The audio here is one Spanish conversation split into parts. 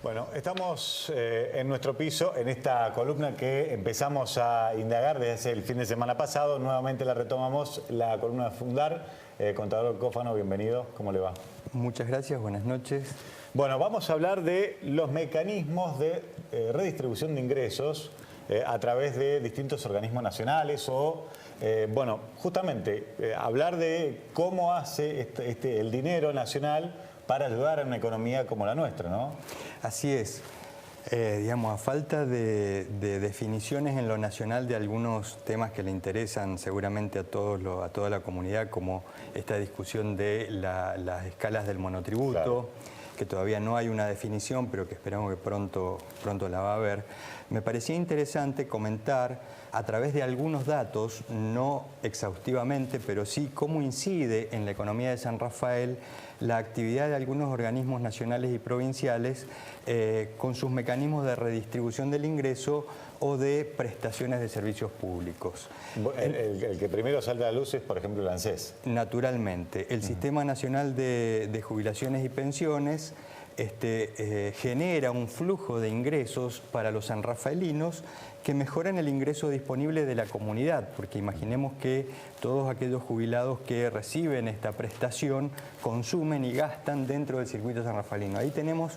Bueno, estamos en nuestro piso, en esta columna que empezamos a indagar desde el fin de semana pasado. Nuevamente la retomamos, la columna de Fundar. Contador Cófano, bienvenido. ¿Cómo le va? Muchas gracias, buenas noches. Bueno, vamos a hablar de los mecanismos de redistribución de ingresos a través de distintos organismos nacionales o, bueno, justamente hablar de cómo hace el dinero nacional para ayudar a una economía como la nuestra, ¿no? Así es. Digamos, a falta de definiciones en lo nacional de algunos temas que le interesan seguramente a toda la comunidad, como esta discusión de las escalas del monotributo, claro, que todavía no hay una definición, pero que esperamos que pronto la va a haber. Me parecía interesante comentar a través de algunos datos, no exhaustivamente, pero sí cómo incide en la economía de San Rafael la actividad de algunos organismos nacionales y provinciales con sus mecanismos de redistribución del ingreso o de prestaciones de servicios públicos. El que primero salta a la luz es, por ejemplo, el ANSES. Naturalmente. El Sistema Nacional de Jubilaciones y Pensiones genera un flujo de ingresos para los sanrafaelinos que mejoran el ingreso disponible de la comunidad, porque imaginemos que todos aquellos jubilados que reciben esta prestación consumen y gastan dentro del circuito sanrafaelino. Ahí tenemos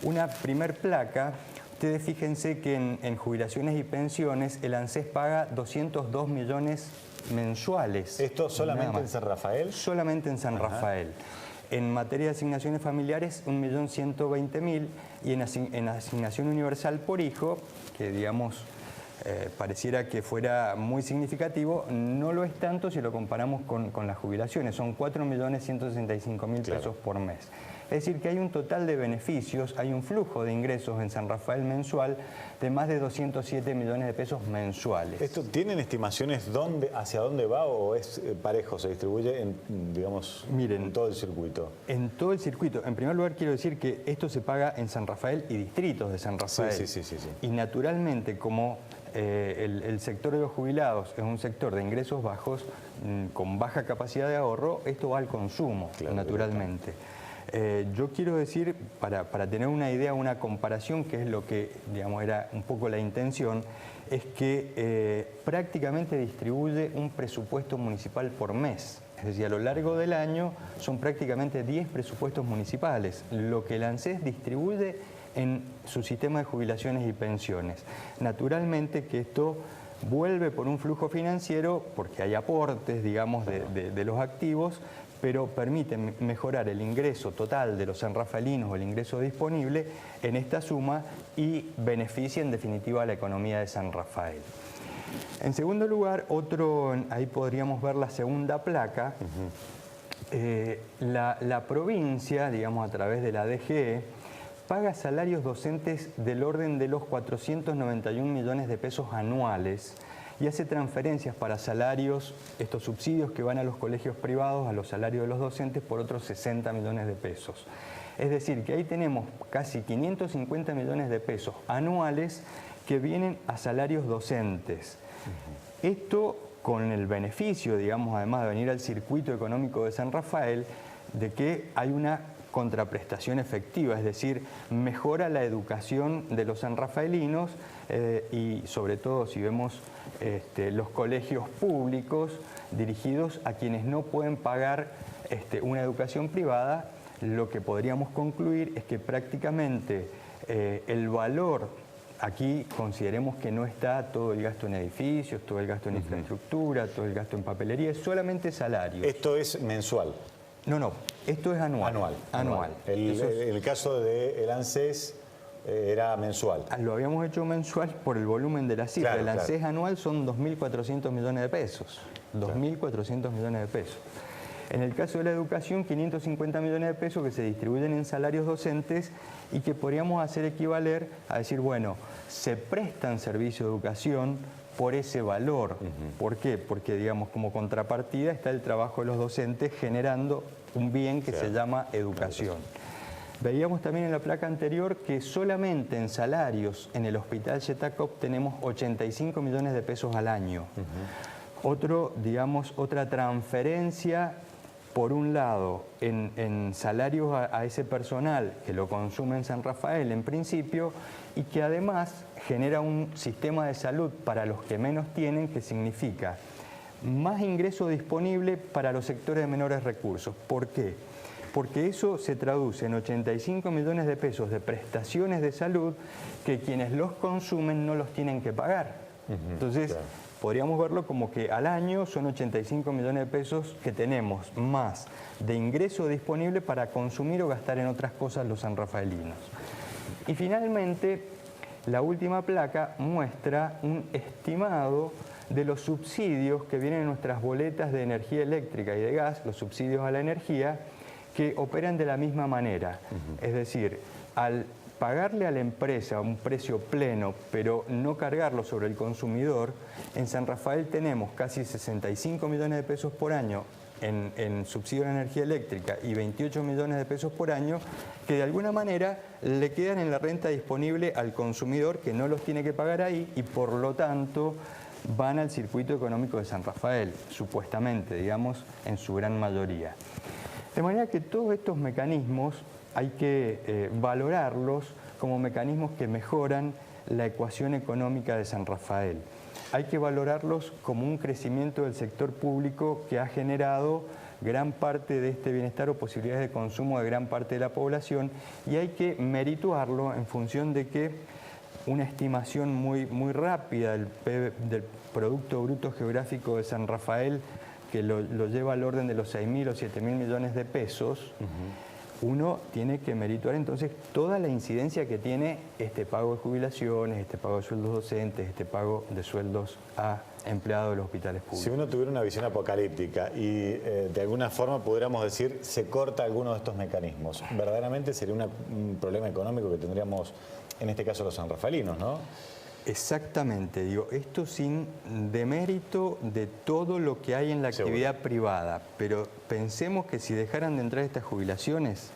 una primer placa. Ustedes fíjense que en jubilaciones y pensiones el ANSES paga 202 millones mensuales. ¿Esto solamente en San Rafael? Solamente en San Rafael. En materia de asignaciones familiares, 1.120.000, y en asignación universal por hijo, que digamos pareciera que fuera muy significativo, no lo es tanto si lo comparamos con las jubilaciones, son 4.165.000 pesos por mes. Es decir, que hay un total de beneficios, hay un flujo de ingresos en San Rafael mensual de más de 207 millones de pesos mensuales. ¿Esto tienen estimaciones hacia dónde va o es parejo, se distribuye en todo el circuito? En todo el circuito. En primer lugar quiero decir que esto se paga en San Rafael y distritos de San Rafael. Sí. Y naturalmente, como el sector de los jubilados es un sector de ingresos bajos, con baja capacidad de ahorro, esto va al consumo, claro, naturalmente. Yo quiero decir, para tener una idea, una comparación, que es lo que digamos era un poco la intención, es que prácticamente distribuye un presupuesto municipal por mes. Es decir, a lo largo del año son prácticamente 10 presupuestos municipales, lo que el ANSES distribuye en su sistema de jubilaciones y pensiones. Naturalmente que esto vuelve por un flujo financiero, porque hay aportes, digamos, de los activos, pero permite mejorar el ingreso total de los sanrafaelinos o el ingreso disponible en esta suma y beneficia en definitiva a la economía de San Rafael. En segundo lugar, ahí podríamos ver la segunda placa. La provincia, digamos a través de la DGE, paga salarios docentes del orden de los 491 millones de pesos anuales y hace transferencias para salarios, estos subsidios que van a los colegios privados, a los salarios de los docentes, por otros 60 millones de pesos. Es decir, que ahí tenemos casi 550 millones de pesos anuales que vienen a salarios docentes. Esto con el beneficio, digamos, además de venir al circuito económico de San Rafael, de que hay una contraprestación efectiva, es decir, mejora la educación de los sanrafaelinos y sobre todo si vemos los colegios públicos dirigidos a quienes no pueden pagar una educación privada, lo que podríamos concluir es que prácticamente el valor, aquí consideremos que no está todo el gasto en edificios, todo el gasto en infraestructura, todo el gasto en papelería, es solamente salario. ¿Esto es mensual? No, esto es anual. Anual. El caso del ANSES era mensual. Lo habíamos hecho mensual por el volumen de la cifra. Claro, el ANSES anual son 2.400 millones de pesos. 2.400 millones de pesos. En el caso de la educación, 550 millones de pesos que se distribuyen en salarios docentes y que podríamos hacer equivaler a decir, bueno, se prestan servicios de educación por ese valor. ¿Por qué? Porque, digamos, como contrapartida está el trabajo de los docentes generando un bien que se llama educación. Veíamos también en la placa anterior que solamente en salarios en el Hospital Yetacop tenemos 85 millones de pesos al año. Otra transferencia por un lado, en salarios a ese personal que lo consume en San Rafael en principio, y que además genera un sistema de salud para los que menos tienen, que significa más ingreso disponible para los sectores de menores recursos. ¿Por qué? Porque eso se traduce en 85 millones de pesos de prestaciones de salud que quienes los consumen no los tienen que pagar. Entonces, claro, podríamos verlo como que al año son 85 millones de pesos que tenemos más de ingreso disponible para consumir o gastar en otras cosas los sanrafaelinos. Y finalmente, la última placa muestra un estimado de los subsidios que vienen en nuestras boletas de energía eléctrica y de gas, los subsidios a la energía, que operan de la misma manera. Es decir, al pagarle a la empresa un precio pleno, pero no cargarlo sobre el consumidor, en San Rafael tenemos casi 65 millones de pesos por año en subsidio a la energía eléctrica y 28 millones de pesos por año que de alguna manera le quedan en la renta disponible al consumidor, que no los tiene que pagar ahí, y por lo tanto van al circuito económico de San Rafael, supuestamente, digamos, en su gran mayoría. De manera que todos estos mecanismos hay que valorarlos como mecanismos que mejoran la ecuación económica de San Rafael. Hay que valorarlos como un crecimiento del sector público que ha generado gran parte de este bienestar o posibilidades de consumo de gran parte de la población, y hay que merituarlo en función de que una estimación muy rápida del Producto Bruto Geográfico de San Rafael, que lo lleva al orden de los 6.000 o 7.000 millones de pesos, uno tiene que merituar entonces toda la incidencia que tiene este pago de jubilaciones, este pago de sueldos docentes, este pago de sueldos a empleados de los hospitales públicos. Si uno tuviera una visión apocalíptica y de alguna forma pudiéramos decir se corta alguno de estos mecanismos, verdaderamente sería un problema económico que tendríamos, en este caso, los sanrafaelinos, ¿no? Exactamente, digo, esto sin demérito de todo lo que hay en la actividad privada, pero pensemos que si dejaran de entrar estas jubilaciones,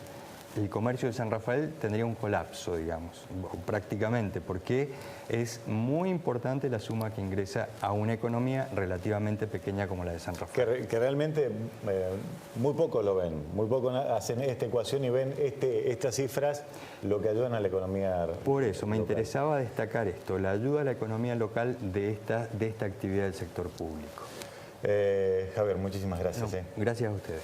el comercio de San Rafael tendría un colapso, digamos, prácticamente, porque es muy importante la suma que ingresa a una economía relativamente pequeña como la de San Rafael. Que realmente muy pocos lo ven, muy pocos hacen esta ecuación y ven estas cifras, lo que ayudan a la economía local. Por eso me interesaba destacar esto, la ayuda a la economía local de esta actividad del sector público. Javier, muchísimas gracias. Gracias a ustedes.